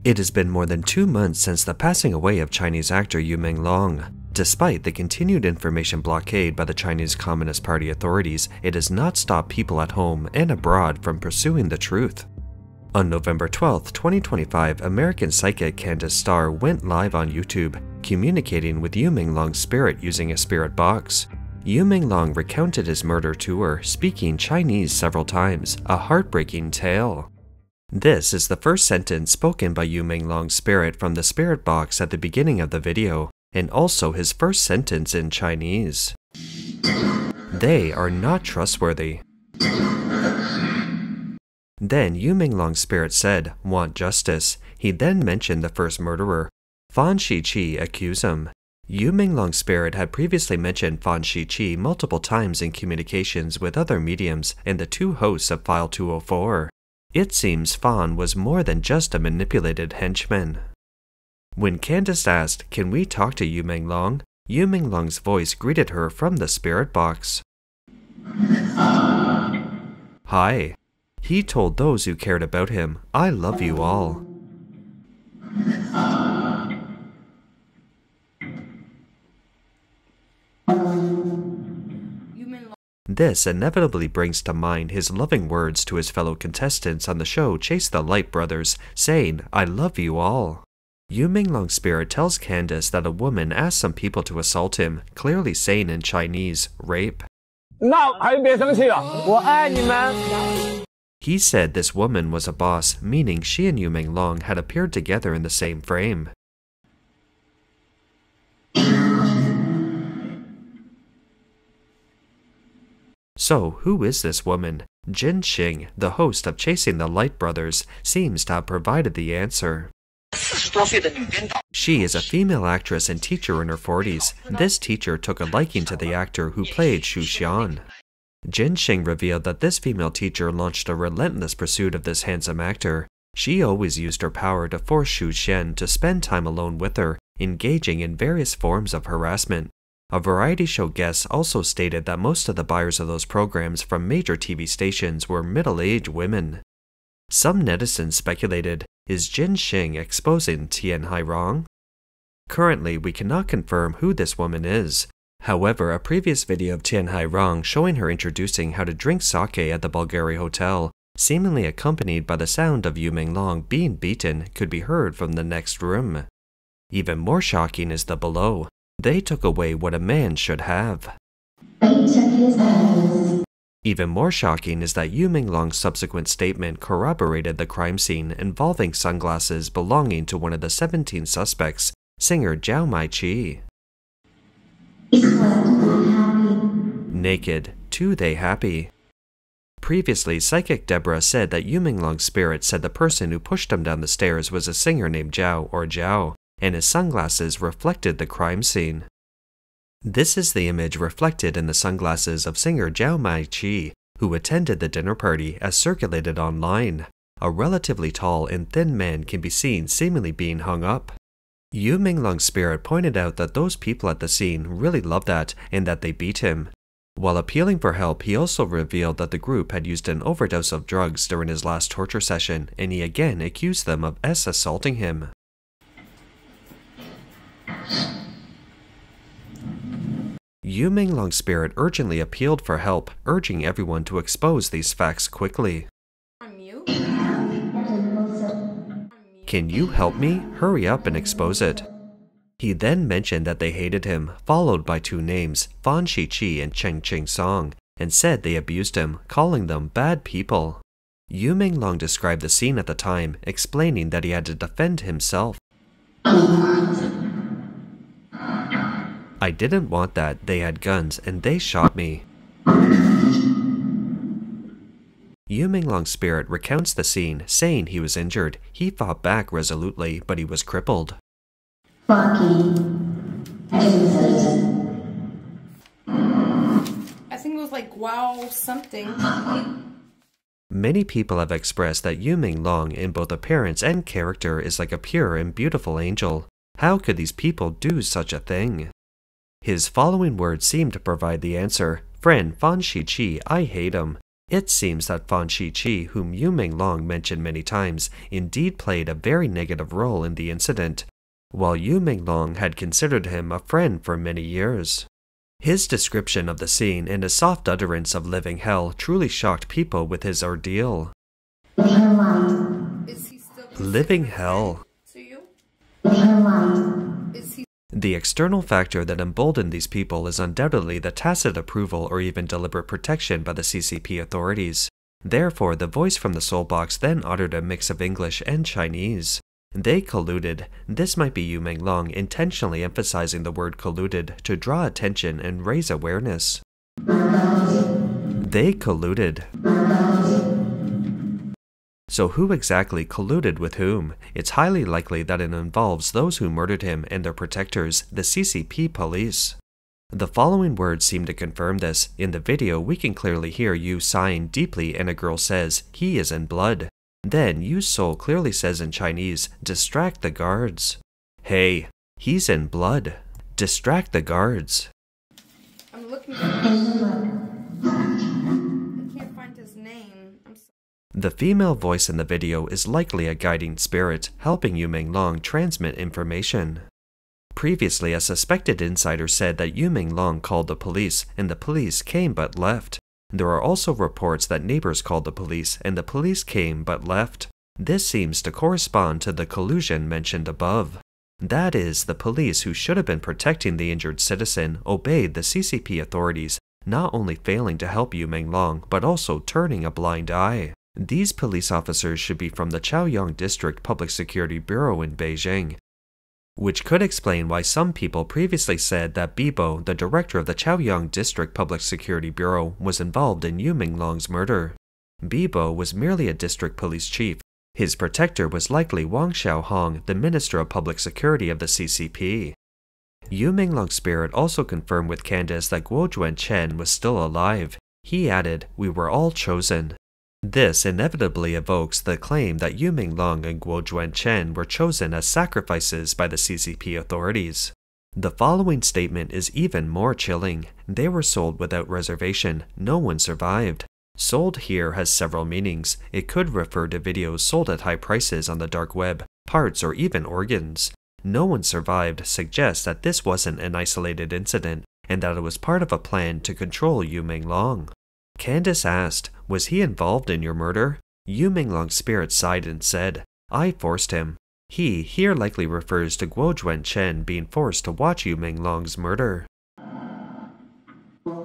It has been more than 2 months since the passing away of Chinese actor Yu Menglong. Despite the continued information blockade by the Chinese Communist Party authorities, it has not stopped people at home and abroad from pursuing the truth. On November 12, 2025, American psychic Candace Starr went live on YouTube, communicating with Yu Menglong's spirit using a spirit box. Yu Menglong recounted his murder to her, speaking Chinese several times, a heartbreaking tale. This is the first sentence spoken by Yu Menglong's spirit from the spirit box at the beginning of the video, and also his first sentence in Chinese. They are not trustworthy. Then Yu Menglong's spirit said, "Want justice." He then mentioned the first murderer. Fan Shiqi accused him. Yu Menglong's spirit had previously mentioned Fan Shiqi multiple times in communications with other mediums and the two hosts of File 204. It seems Fan was more than just a manipulated henchman. When Candace asked, "Can we talk to Yu Menglong?" Yu Menglong's voice greeted her from the spirit box. Hi. He told those who cared about him, "I love you all." This inevitably brings to mind his loving words to his fellow contestants on the show Chase the Light Brothers, saying, "I love you all." Yu Menglong's spirit tells Candace that a woman asked some people to assault him, clearly saying in Chinese, rape. He said this woman was a boss, meaning she and Yu Menglong had appeared together in the same frame. So, who is this woman? Jin Xing, the host of Chasing the Light Brothers, seems to have provided the answer. She is a female actress and teacher in her 40s. This teacher took a liking to the actor who played Xu Xian. Jin Xing revealed that this female teacher launched a relentless pursuit of this handsome actor. She always used her power to force Xu Xian to spend time alone with her, engaging in various forms of harassment. A variety show guest also stated that most of the buyers of those programs from major TV stations were middle-aged women. Some netizens speculated, is Jin Xing exposing Tianyu wrong? Currently, we cannot confirm who this woman is. However, a previous video of Tianyu Rong showing her introducing how to drink sake at the Bulgari Hotel, seemingly accompanied by the sound of Yu Menglong being beaten, could be heard from the next room. Even more shocking is the below. They took away what a man should have. Even more shocking is that Yu Menglong's subsequent statement corroborated the crime scene involving sunglasses belonging to one of the 17 suspects, singer Zhao Maiqi. Naked, too they happy. Previously, psychic Deborah said that Yu Menglong's spirit said the person who pushed him down the stairs was a singer named Zhao or Zhao, and his sunglasses reflected the crime scene. This is the image reflected in the sunglasses of singer Zhao Maiqi, who attended the dinner party as circulated online. A relatively tall and thin man can be seen seemingly being hung up. Yu Menglong's spirit pointed out that those people at the scene really loved that and that they beat him. While appealing for help, he also revealed that the group had used an overdose of drugs during his last torture session, and he again accused them of assaulting him. Yu Menglong's spirit urgently appealed for help, urging everyone to expose these facts quickly. Can you help me? Hurry up and expose it. He then mentioned that they hated him, followed by two names, Fan Shiqi and Cheng Ching Song, and said they abused him, calling them bad people. Yu Menglong described the scene at the time, explaining that he had to defend himself. I didn't want that, they had guns, and they shot me. Yu Menglong's spirit recounts the scene, saying he was injured. He fought back resolutely, but he was crippled. I think it was like, wow, something. Many people have expressed that Yu Menglong in both appearance and character is like a pure and beautiful angel. How could these people do such a thing? His following words seem to provide the answer. Friend Fan Shiqi, I hate him. It seems that Fan Shiqi, whom Yu Menglong mentioned many times, indeed played a very negative role in the incident, while Yu Menglong had considered him a friend for many years. His description of the scene and his soft utterance of living hell truly shocked people with his ordeal. Is he still Living hell. to you? Is he The external factor that emboldened these people is undoubtedly the tacit approval or even deliberate protection by the CCP authorities. Therefore, the voice from the soul box then uttered a mix of English and Chinese. They colluded. This might be Yu Menglong intentionally emphasizing the word colluded to draw attention and raise awareness. They colluded. So who exactly colluded with whom? It's highly likely that it involves those who murdered him and their protectors, the CCP police. The following words seem to confirm this. In the video, we can clearly hear Yu sighing deeply and a girl says, "He is in blood." Then Yu's soul clearly says in Chinese, "Distract the guards." Hey, he's in blood. Distract the guards. I'm looking for him. I can't find his name. I'm sorry. The female voice in the video is likely a guiding spirit, helping Yu Menglong transmit information. Previously, a suspected insider said that Yu Menglong called the police, and the police came but left. There are also reports that neighbors called the police, and the police came but left. This seems to correspond to the collusion mentioned above. That is, the police who should have been protecting the injured citizen obeyed the CCP authorities, not only failing to help Yu Menglong, but also turning a blind eye. These police officers should be from the Chaoyang District Public Security Bureau in Beijing, which could explain why some people previously said that Bibo, the director of the Chaoyang District Public Security Bureau, was involved in Yu Menglong's murder. Bibo was merely a district police chief. His protector was likely Wang Xiaohong, the Minister of Public Security of the CCP. Yu Menglong's spirit also confirmed with Candace that Guo Juanchen was still alive. He added, "We were all chosen." This inevitably evokes the claim that Yu Menglong and Guo Juanchen were chosen as sacrifices by the CCP authorities. The following statement is even more chilling. They were sold without reservation. No one survived. Sold here has several meanings. It could refer to videos sold at high prices on the dark web, parts or even organs. No one survived suggests that this wasn't an isolated incident, and that it was part of a plan to control Yu Menglong. Candace asked, "Was he involved in your murder?" Yu Menglong's spirit sighed and said, "I forced him." He here likely refers to Guo Juanchen being forced to watch Yu Menglong's murder.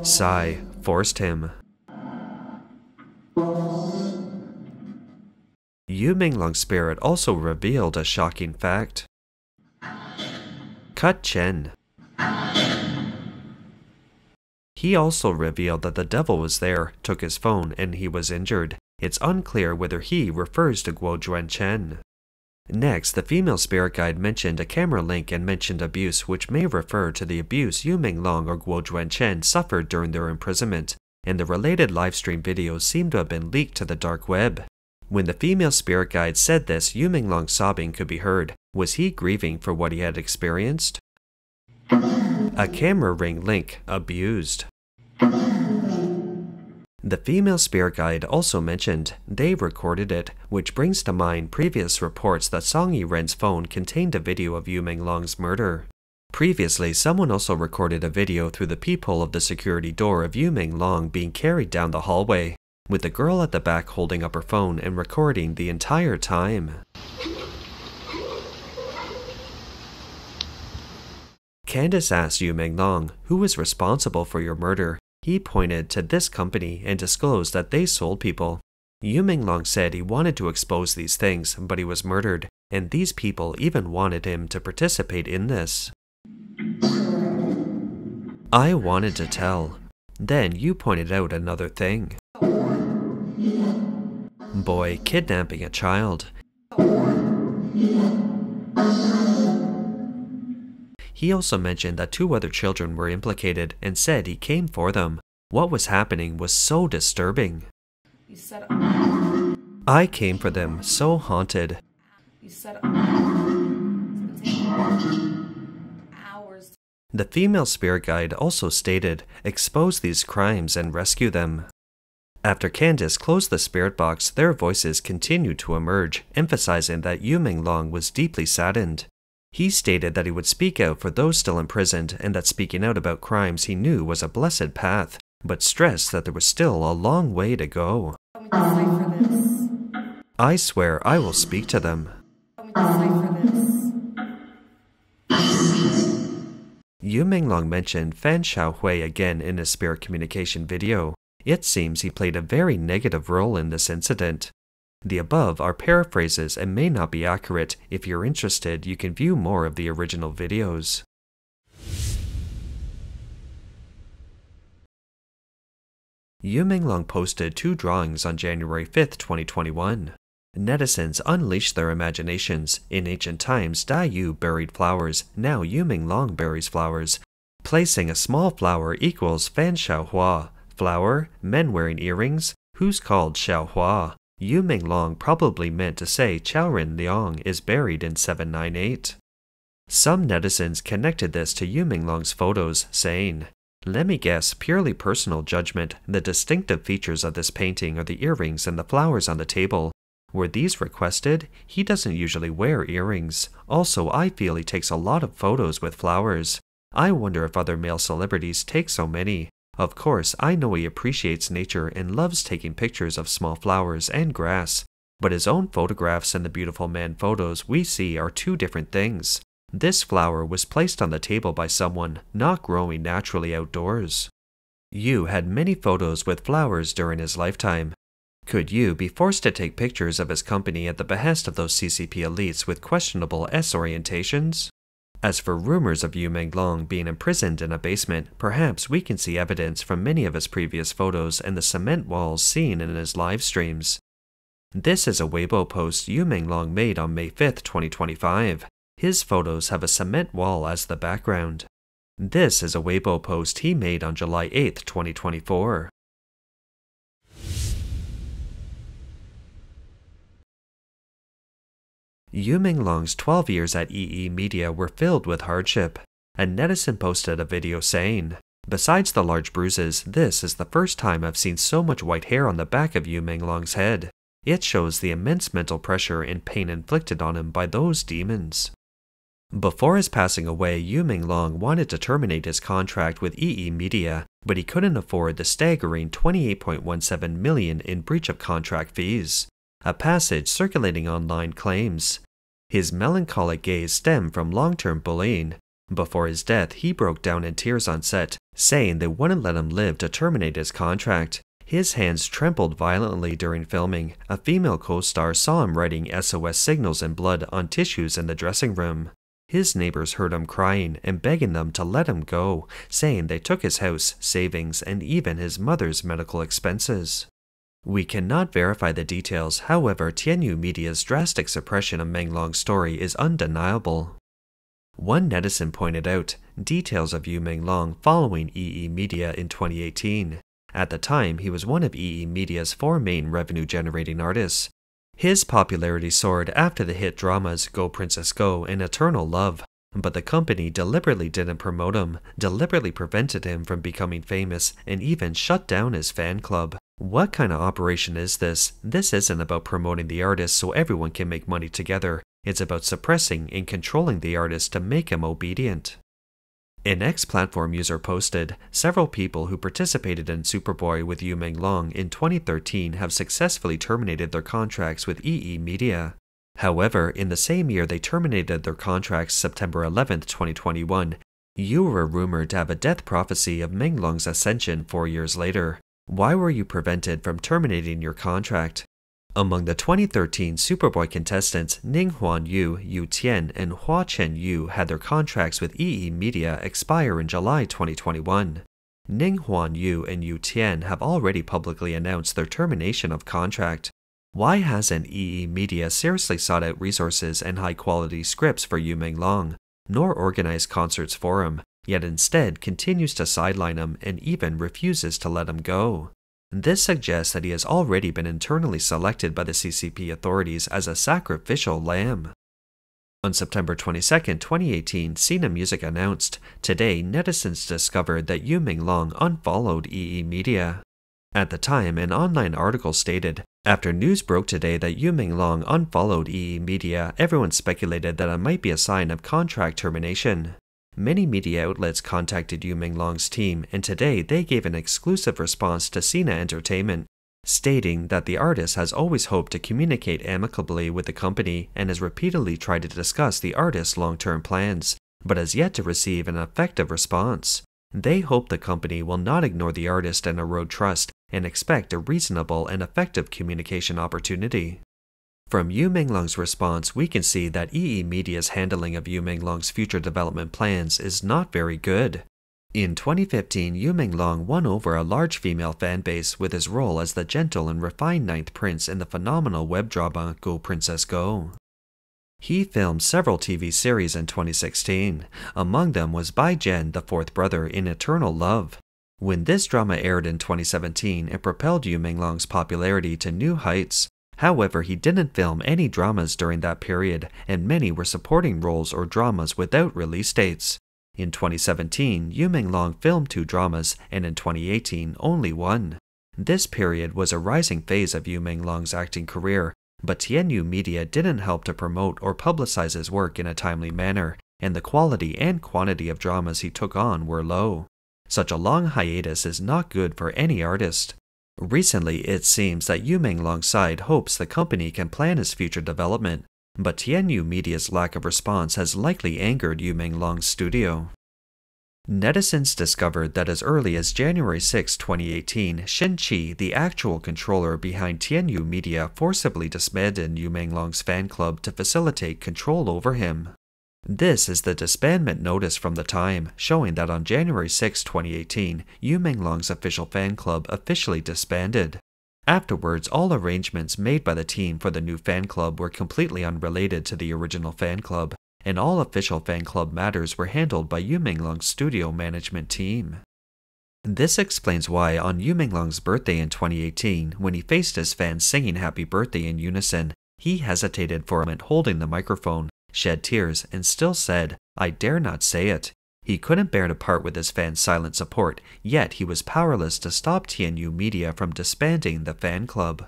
Sigh, forced him. Yu Menglong's spirit also revealed a shocking fact. Cut Chen. He also revealed that the devil was there, took his phone, and he was injured. It's unclear whether he refers to Guo Juanchen. Next, the female spirit guide mentioned a camera link and mentioned abuse, which may refer to the abuse Yu Menglong or Guo Juanchen suffered during their imprisonment, and the related livestream videos seem to have been leaked to the dark web. When the female spirit guide said this, Yu Menglong's sobbing could be heard. Was he grieving for what he had experienced? A camera ring link, abused. The female spirit guide also mentioned they recorded it, which brings to mind previous reports that Song Yiren's phone contained a video of Yu Menglong's murder. Previously, someone also recorded a video through the peephole of the security door of Yu Menglong being carried down the hallway, with the girl at the back holding up her phone and recording the entire time. Candace asked Yu Menglong, "Who was responsible for your murder?" He pointed to this company and disclosed that they sold people. Yu Menglong said he wanted to expose these things, but he was murdered, and these people even wanted him to participate in this. I wanted to tell. Then you pointed out another thing. Boy kidnapping a child. He also mentioned that 2 other children were implicated and said he came for them. What was happening was so disturbing. You said I came for them, so haunted. You said hours. The female spirit guide also stated, expose these crimes and rescue them. After Candace closed the spirit box, their voices continued to emerge, emphasizing that Yu Menglong was deeply saddened. He stated that he would speak out for those still imprisoned and that speaking out about crimes he knew was a blessed path, but stressed that there was still a long way to go. I swear I will speak to them. Yu Menglong mentioned Fan Xiaohui again in his spirit communication video. It seems he played a very negative role in this incident. The above are paraphrases and may not be accurate. If you're interested, you can view more of the original videos. Yu Menglong posted 2 drawings on January 5, 2021. Netizens unleashed their imaginations. In ancient times, Tianyu buried flowers, now Yu Menglong buries flowers. Placing a small flower equals Fan Xiaohua. Flower, men wearing earrings, who's called Xiaohua? Yu Menglong probably meant to say Chaoren Liang is buried in 798. Some netizens connected this to Yu Menglong's photos, saying, "Let me guess, purely personal judgment, the distinctive features of this painting are the earrings and the flowers on the table. Were these requested? He doesn't usually wear earrings. Also, I feel he takes a lot of photos with flowers. I wonder if other male celebrities take so many. Of course, I know he appreciates nature and loves taking pictures of small flowers and grass, but his own photographs and the beautiful man photos we see are 2 different things. This flower was placed on the table by someone, not growing naturally outdoors." Yu had many photos with flowers during his lifetime. Could Yu be forced to take pictures of his company at the behest of those CCP elites with questionable S-orientations? As for rumors of Yu Menglong being imprisoned in a basement, perhaps we can see evidence from many of his previous photos and the cement walls seen in his live streams. This is a Weibo post Yu Menglong made on May 5, 2025. His photos have a cement wall as the background. This is a Weibo post he made on July 8, 2024. Yu Menglong's 12 years at EE Media were filled with hardship. A netizen posted a video saying, "Besides the large bruises, this is the first time I've seen so much white hair on the back of Yu Menglong's head. It shows the immense mental pressure and pain inflicted on him by those demons." Before his passing away, Yu Menglong wanted to terminate his contract with EE Media, but he couldn't afford the staggering $28.17 million in breach of contract fees. A passage circulating online claims, "His melancholic gaze stemmed from long-term bullying. Before his death, he broke down in tears on set, saying they wouldn't let him live to terminate his contract. His hands trembled violently during filming. A female co-star saw him writing SOS signals in blood on tissues in the dressing room. His neighbors heard him crying and begging them to let him go, saying they took his house, savings, and even his mother's medical expenses." We cannot verify the details, however, Tianyu Media's drastic suppression of Menglong's story is undeniable. One netizen pointed out details of Yu Menglong following EE Media in 2018. At the time, he was one of EE Media's 4 main revenue-generating artists. His popularity soared after the hit dramas Go Princess Go and Eternal Love, but the company deliberately didn't promote him, deliberately prevented him from becoming famous, and even shut down his fan club. What kind of operation is this? This isn't about promoting the artist so everyone can make money together. It's about suppressing and controlling the artist to make him obedient. An X-Platform user posted, "Several people who participated in Superboy with Yu Menglong in 2013 have successfully terminated their contracts with EE Media. However, in the same year they terminated their contracts September 11, 2021, you were rumored to have a death prophecy of Menglong's ascension 4 years later. Why were you prevented from terminating your contract?" Among the 2013 Superboy contestants, Ning Huan Yu, Yu Tian, and Hua Chen Yu had their contracts with EE Media expire in July 2021. Ning Huan Yu and Yu Tian have already publicly announced their termination of contract. Why hasn't EE Media seriously sought out resources and high-quality scripts for Yu Menglong, nor organized concerts for him, yet instead continues to sideline him and even refuses to let him go? This suggests that he has already been internally selected by the CCP authorities as a sacrificial lamb. On September 22, 2018, Sina Music announced, "Today, netizens discovered that Yu Menglong unfollowed EE Media." At the time, an online article stated, "After news broke today that Yu Menglong unfollowed EE Media, everyone speculated that it might be a sign of contract termination." Many media outlets contacted Yu Menglong's team, and today they gave an exclusive response to Sina Entertainment, stating that the artist has always hoped to communicate amicably with the company and has repeatedly tried to discuss the artist's long-term plans, but has yet to receive an effective response. They hope the company will not ignore the artist and erode trust, and expect a reasonable and effective communication opportunity. From Yu Menglong's response, we can see that EE Media's handling of Yu Menglong's future development plans is not very good. In 2015, Yu Menglong won over a large female fan base with his role as the gentle and refined ninth prince in the phenomenal web drama Go Princess Go. He filmed several TV series in 2016. Among them was Bai Zhen, the fourth brother, in Eternal Love. When this drama aired in 2017, it propelled Yu Menglong's popularity to new heights. However, he didn't film any dramas during that period, and many were supporting roles or dramas without release dates. In 2017, Yu Menglong filmed 2 dramas, and in 2018, only 1. This period was a rising phase of Yu Menglong's acting career, but Tianyu Media didn't help to promote or publicize his work in a timely manner, and the quality and quantity of dramas he took on were low. Such a long hiatus is not good for any artist. Recently, it seems that Yu Menglong's side hopes the company can plan his future development, but Tianyu Media's lack of response has likely angered Yu Menglong's studio. Netizens discovered that as early as January 6, 2018, Shen Qi, the actual controller behind Tianyu Media, forcibly disbanded Yu Menglong's fan club to facilitate control over him. This is the disbandment notice from the time, showing that on January 6, 2018, Yu Menglong's official fan club officially disbanded. Afterwards, all arrangements made by the team for the new fan club were completely unrelated to the original fan club, and all official fan club matters were handled by Yu Menglong's studio management team. This explains why on Yu Menglong's birthday in 2018, when he faced his fans singing Happy Birthday in unison, he hesitated for a moment holding the microphone, shed tears, and still said, "I dare not say it." He couldn't bear to part with his fans' silent support, yet he was powerless to stop Tianyu Media from disbanding the fan club.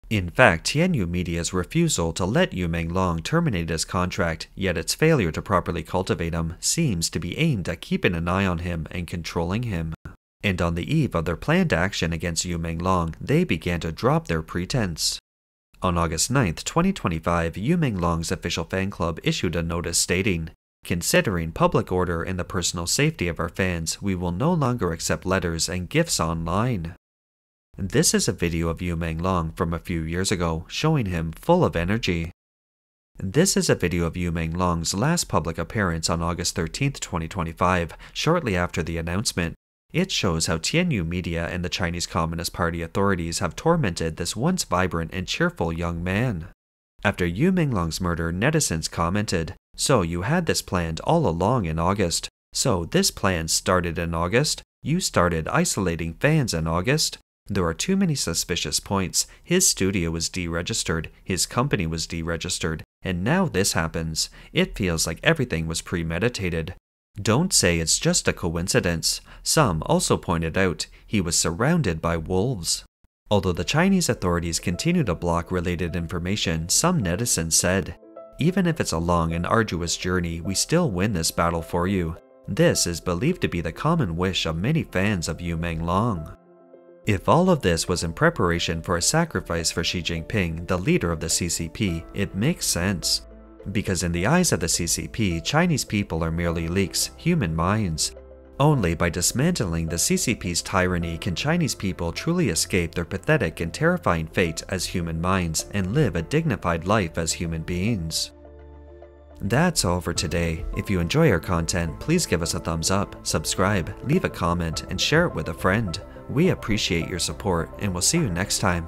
In fact, Tianyu Media's refusal to let Yu Menglong terminate his contract, yet its failure to properly cultivate him, seems to be aimed at keeping an eye on him and controlling him. And on the eve of their planned action against Yu Menglong, they began to drop their pretense. On August 9, 2025, Yu Menglong's official fan club issued a notice stating, "Considering public order and the personal safety of our fans, we will no longer accept letters and gifts online." This is a video of Yu Menglong from a few years ago, showing him full of energy. This is a video of Yu Menglong's last public appearance on August 13, 2025, shortly after the announcement. It shows how Tianyu Media and the Chinese Communist Party authorities have tormented this once vibrant and cheerful young man. After Yu Menglong's murder, netizens commented, "So you had this planned all along in August. So this plan started in August? You started isolating fans in August? There are too many suspicious points. His studio was deregistered, his company was deregistered, and now this happens. It feels like everything was premeditated. Don't say it's just a coincidence." Some also pointed out he was surrounded by wolves. Although the Chinese authorities continue to block related information, some netizens said, "Even if it's a long and arduous journey, we still win this battle for you." This is believed to be the common wish of many fans of Yu Menglong. If all of this was in preparation for a sacrifice for Xi Jinping, the leader of the CCP, it makes sense. Because in the eyes of the CCP, Chinese people are merely leaks, human minds. Only by dismantling the CCP's tyranny can Chinese people truly escape their pathetic and terrifying fate as human minds and live a dignified life as human beings. That's all for today. If you enjoy our content, please give us a thumbs up, subscribe, leave a comment, and share it with a friend. We appreciate your support, and we'll see you next time.